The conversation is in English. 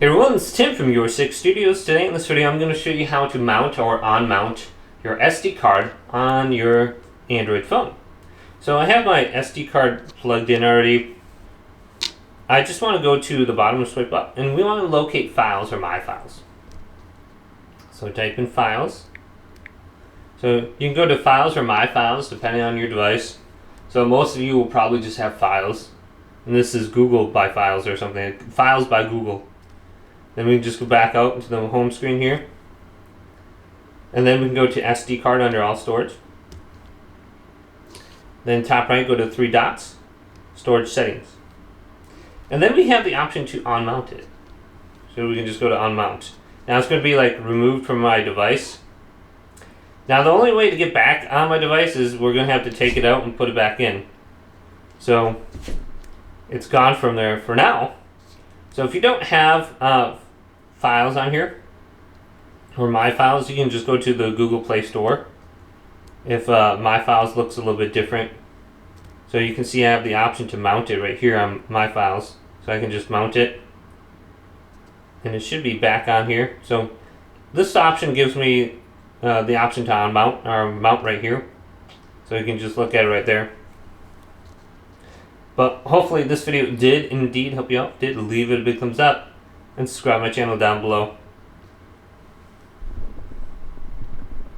Hey everyone, it's Tim from Your 6 Studios. Today in this video I'm going to show you how to mount or unmount your SD card on your Android phone. So I have my SD card plugged in already. I just want to go to the bottom and swipe up, and we want to locate files or my files. So type in files. So you can go to files or my files depending on your device. So most of you will probably just have files, and this is Google by files or something, files by Google. Then we can just go back out into the home screen here. And then we can go to SD card under all storage. Then top right, go to the three dots, storage settings. And then we have the option to unmount it. So we can just go to unmount. Now it's going to be like removed from my device. Now the only way to get back on my device is we're going to have to take it out and put it back in. So it's gone from there for now. So if you don't have files on here, or My Files, you can just go to the Google Play Store. If My Files looks a little bit different. So you can see I have the option to mount it right here on My Files. So I can just mount it. And it should be back on here. So this option gives me the option to unmount, or mount right here. So you can just look at it right there. But hopefully this video did indeed help you out. Did leave it a big thumbs up and subscribe to my channel down below.